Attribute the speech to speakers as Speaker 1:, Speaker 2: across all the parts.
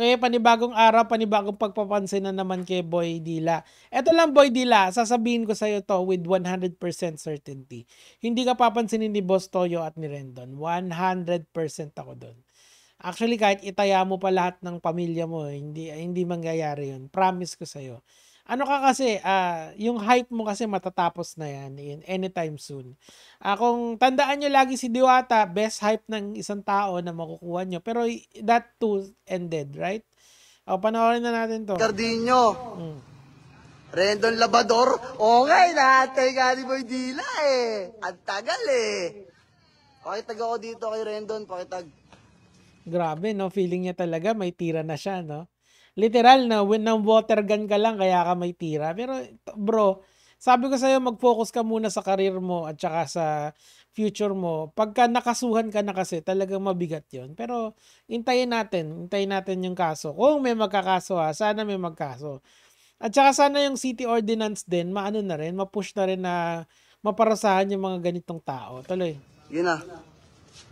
Speaker 1: Okay, panibagong araw, panibagong pagpapansin na naman kay Boy Dila. Eto lang Boy Dila, sasabihin ko sa'yo to with 100% certainty. Hindi ka papansinin ni Boss Toyo at ni Rendon. 100% ako doon. Actually, kahit itaya mo pa lahat ng pamilya mo, hindi mangyayari yun. Promise ko sa'yo. Ano ka kasi, yung hype mo kasi matatapos na yan anytime soon. Kung tandaan nyo lagi si Diwata, best hype ng isang tao na makukuha nyo. Pero that too ended, right? Panoorin na natin to.
Speaker 2: Cardinho. Rendon Labador. Okay, nahatay nga ni Boy Dila eh. Ang tagal eh. Pakitag ako dito kay Rendon, pakitag.
Speaker 1: Grabe, no? Feeling niya talaga may tira na siya, no? Literal na ng water gun ka lang kaya ka may tira. Pero bro, sabi ko sa'yo mag-focus ka muna sa career mo at saka sa future mo. Pagka nakasuhan ka na kasi talagang mabigat yon. Pero hintayin natin yung kaso. Kung may magkakaso sana may magkaso. At saka sana yung city ordinance din, maano na rin, mapush na rin na maparasahan yung mga ganitong tao. Tuloy.
Speaker 2: Yun na.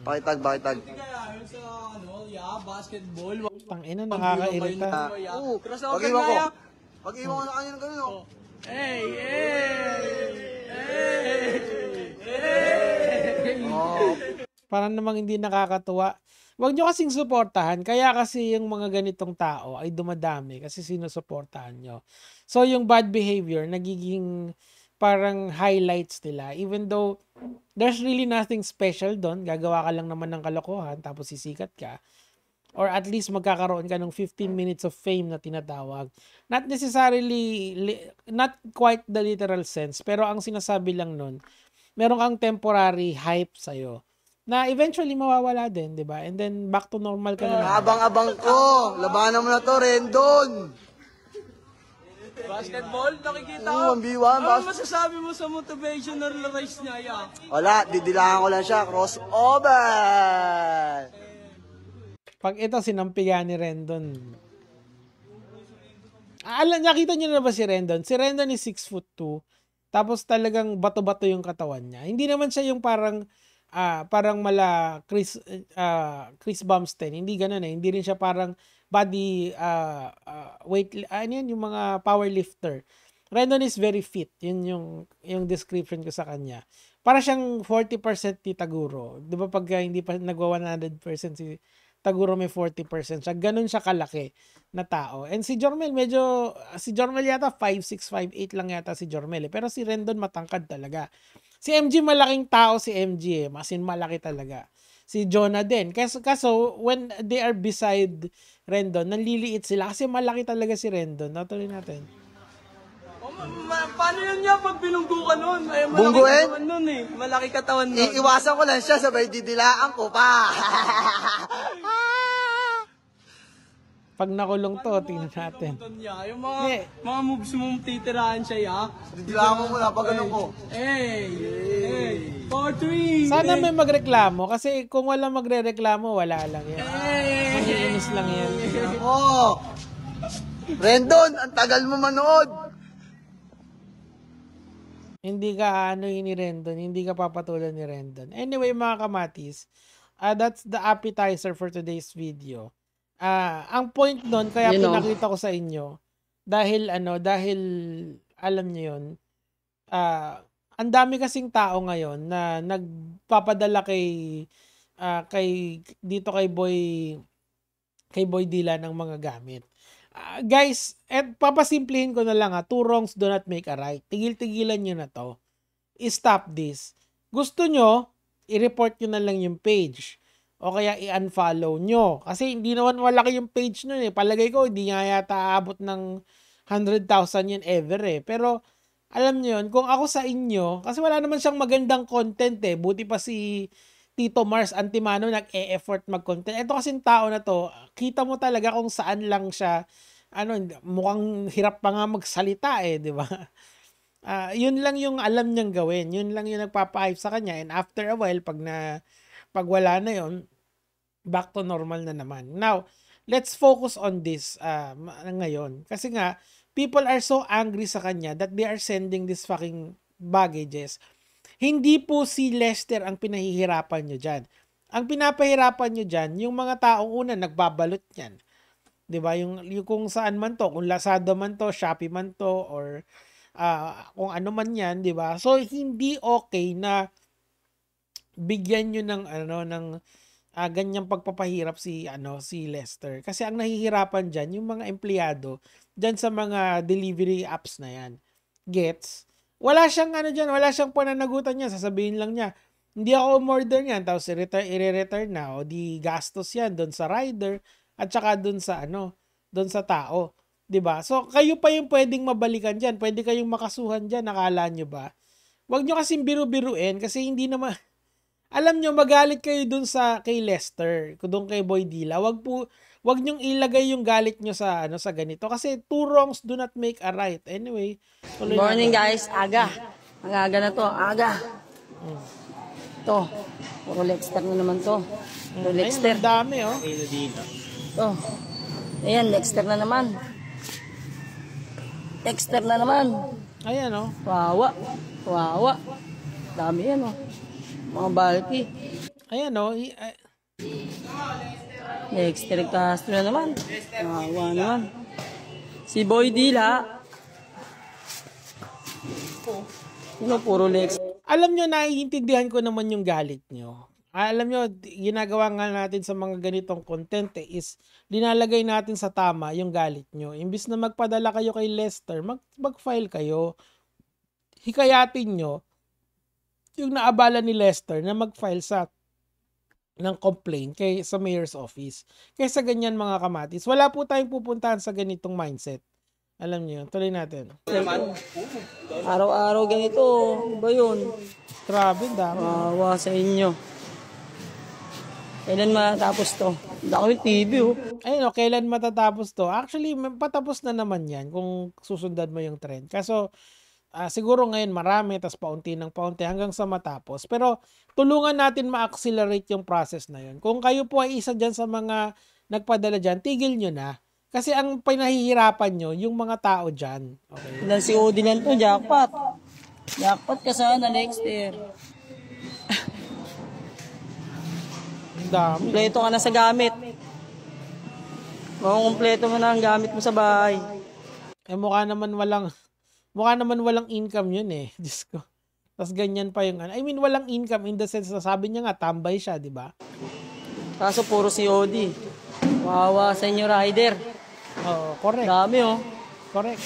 Speaker 2: Pakitag.
Speaker 3: Basketball.
Speaker 1: Tangina, nakakairita.
Speaker 2: Oo, pag-iwan ko. Pag-iwan ko na kanina ganun.
Speaker 3: Hey!
Speaker 1: Parang namang hindi nakakatuwa. Huwag nyo kasing suportahan. Kaya kasi yung mga ganitong tao ay dumadami kasi sinusuportahan nyo. So yung bad behavior, nagiging parang highlights nila. Even though there's really nothing special doon. Gagawa ka lang naman ng kalokohan tapos sisikat ka. Or at least magkakaroon ka ng 15 minutes of fame na tinatawag. Not necessarily, not quite the literal sense, pero ang sinasabi lang nun, meron kang temporary hype sa'yo na eventually mawawala din, di ba? And then back to normal ka na.
Speaker 2: Abang-abang ko. Labanan mo na to, Rendon.
Speaker 3: Basketball, nakikita ko.
Speaker 2: Oo, ang biwan.
Speaker 3: Ano masasabi mo sa motivational race niya, ya?
Speaker 2: Wala, didilangan ko lang siya. Crossover.
Speaker 1: Pag ito, sinampigan ni Rendon. Nakita niyo na ba si Rendon? Si Rendon is 6'2". Tapos talagang bato-bato yung katawan niya. Hindi naman siya yung parang mala Chris Bumstead. Hindi ganoon eh. Hindi rin siya parang body weight, yung mga powerlifter. Rendon is very fit. Yun yung description ko sa kanya. Para siyang 40% ni Taguro. 'Di ba pag hindi pa nagwa 100% si Taguro, may 40% siya. Ganun siya kalaki na tao. And si Jormel yata 5'6", 5'8" lang yata si Jormel. Pero si Rendon matangkad talaga. Si MG malaking tao si MG eh. Masin malaki talaga. Si Jonah din. Kaso when they are beside Rendon, nanliliit sila kasi malaki talaga si Rendon. Natuloy natin.
Speaker 3: Paano yun niya pag binunggo ka nun?
Speaker 2: Bungguin?
Speaker 3: Malaki katawan nun.
Speaker 2: Iiwasan ko lang siya, sabay didilaan ko pa.
Speaker 1: Pag nakulong to, tingnan natin.
Speaker 3: Yung mga moves mong titiraan siya, ya.
Speaker 2: Didilaan mo muna pag ganun ko.
Speaker 3: Hey! 4-3!
Speaker 1: Sana may magreklamo kasi kung wala magrereklamo, wala lang yan. Mangiinis lang yan.
Speaker 2: Oh! Rendon, ang tagal mo manood.
Speaker 1: Hindi ka ni Rendon, hindi ka papatulan ni Rendon. Anyway mga kamatis, that's the appetizer for today's video. Ang point doon, kaya pinakita ko sa inyo, dahil alam niyo yun, ang dami kasing tao ngayon na nagpapadala kay Boy Dila ng mga gamit. Guys, papasimplihin ko na lang 2 wrongs do not make a right. Tigil-tigilan nyo na to. I-stop this. Gusto nyo, i-report nyo na lang yung page. O kaya i-unfollow nyo. Kasi hindi naman malaki yung page nun eh. Palagay ko, hindi nga yata aabot ng 100,000 yun ever eh. Pero, alam nyo yun, kung ako sa inyo, kasi wala naman siyang magandang content eh. Buti pa si Tito Mars Antimano nag-e-effort mag-content. Ito kasing tao na to, kita mo talaga kung saan lang siya, mukhang hirap pa nga magsalita eh, di ba? Yun lang yung alam niyang gawin. Yun lang yung nagpapa-hype sa kanya. And after a while, pag wala na yun, back to normal na naman. Now, let's focus on this ngayon. Kasi nga, people are so angry sa kanya that they are sending this fucking baggages. Hindi po si Lester ang pinahihirapan nyo dyan. Ang pinapahirapan nyo dyan, yung mga taong una nagbabalot yan. 'Di ba? Yung kung saan man 'to, kung Lazada man 'to, Shopee man 'to, or kung ano man 'yan, 'di ba? So hindi okay na bigyan niyo ng ano ng ganyang pagpapahirap si Lester. Kasi ang nahihirapan diyan yung mga empleyado diyan sa mga delivery apps na 'yan. Gets? Wala siyang ano diyan, wala siyang pananagutan niya, sasabihin lang niya, hindi ako umorder niyan, tapos i-return na, o di gastos 'yan doon sa rider at saka doon sa doon sa tao, 'di ba? So kayo pa yung pwedeng mabalikan diyan, pwede kayong makasuhan diyan, akala niyo ba? Huwag niyo kasing biru-biruin kasi hindi naman alam nyo, magalit kayo dun kay Lester, dun kay Boy Dila. Wag nyong ilagay yung galit nyo sa ganito. Kasi two wrongs do not make a right. Anyway, tuloy
Speaker 4: Morning
Speaker 1: natin.
Speaker 4: guys, aga. Ang aga na to, aga. To, puro Lexter na naman to. Puro
Speaker 1: Ayun,
Speaker 4: Lexter.
Speaker 1: ang dami, oh.
Speaker 4: To. Ayan, Lexter na naman. Dexter na naman.
Speaker 1: Ayan, oh.
Speaker 4: Wawa. Wawa. Dami yan, oh. Mga bulky.
Speaker 1: Ayan, oh.
Speaker 4: Dexter Castro na naman. Wawa naman. Si Boy Dila. Puro Lexter.
Speaker 1: Alam nyo, naiintindihan ko naman yung galit nyo. Alam nyo, ginagawa nga natin sa mga ganitong content is dinalagay natin sa tama yung galit nyo. Imbis na magpadala kayo kay Lester, mag-file kayo. Hikayatin nyo yung naabala ni Lester na mag-file ng complaint sa mayor's office. Kaysa ganyan mga kamatis, wala po tayong pupuntahan sa ganitong mindset. Alam niyo, tuloy natin.
Speaker 4: Araw-araw ganito. Ba yun?
Speaker 1: Grabe, dami.
Speaker 4: Wawa sa inyo. Kailan matapos to? Dami TV, oh.
Speaker 1: Ayun, kailan matatapos to? Actually, patapos na naman yan kung susundan mo yung trend. Kaso, siguro ngayon marami, tas paunti ng paunti hanggang sa matapos. Pero tulungan natin ma-accelerate yung process na yun. Kung kayo po ay isa dyan sa mga nagpadala dyan, tigil nyo na. Kasi ang pinahihirapan nyo, yung mga tao dyan. Okay?
Speaker 4: Ilan si Odi lang to, jackpot. Jackpot ka sana, Lexter.
Speaker 1: Ang dami.
Speaker 4: Kompleto ka na sa gamit. Kompleto mo na ang gamit mo sa bahay.
Speaker 1: Mukha naman walang income yun eh. Diyos ko. Tapos ganyan pa yung I mean, walang income in the sense na sabi niya nga, tambay siya, di ba?
Speaker 4: Kaso puro si Odi. Wawa sa inyo, rider.
Speaker 1: Oo, correct.
Speaker 4: Dami, oh.
Speaker 1: Correct.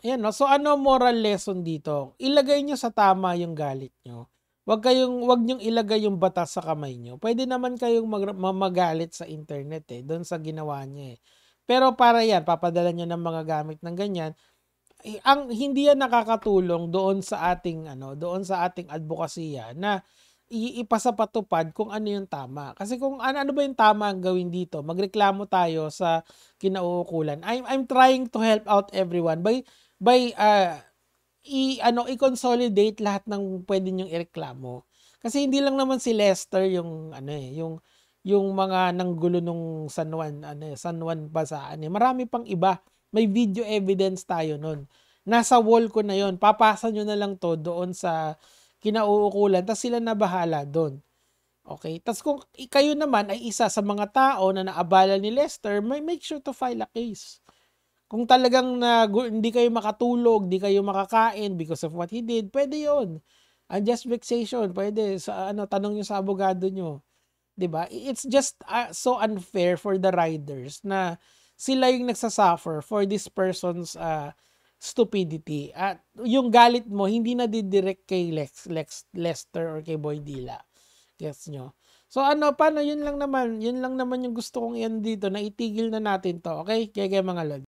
Speaker 1: Ayan, no? So ano moral lesson dito? Ilagay nyo sa tama yung galit nyo. Wag nyong ilagay yung batas sa kamay nyo. Pwede naman kayong magalit sa internet doon sa ginawa niya eh. Pero para yan, papadala niya ng mga gamit ng ganyan, hindi yan nakakatulong doon sa ating advokasya na ipasapatupad kung ano yung tama. Kasi kung ano ba yung tama ang gawin dito, magreklamo tayo sa kinauukulan. I'm trying to help out everyone by i-consolidate lahat ng pwede niyong ireklamo. Kasi hindi lang naman si Lester yung mga nanggulo nung San Juan Basaan. Marami pang iba. May video evidence tayo nun. Nasa wall ko na yon. Papasa nyo na lang to doon sa kinauukulan. Tapos sila na bahala doon. Okay? Tapos kung kayo naman ay isa sa mga tao na naabala ni Lester, make sure to file a case. Kung talagang hindi kayo makatulog, hindi kayo makakain because of what he did, pwede yon. Unjust vexation, pwede. Tanong nyo sa abogado nyo. 'Di ba? It's just so unfair for the riders na sila yung nagsasuffer for this person's stupidity. At yung galit mo hindi na didirect kay Lester or kay Boy Dila. Gets nyo? So paano, yun lang naman yung gusto kong iyan dito, na itigil na natin to. Okay? Kaya mga lod.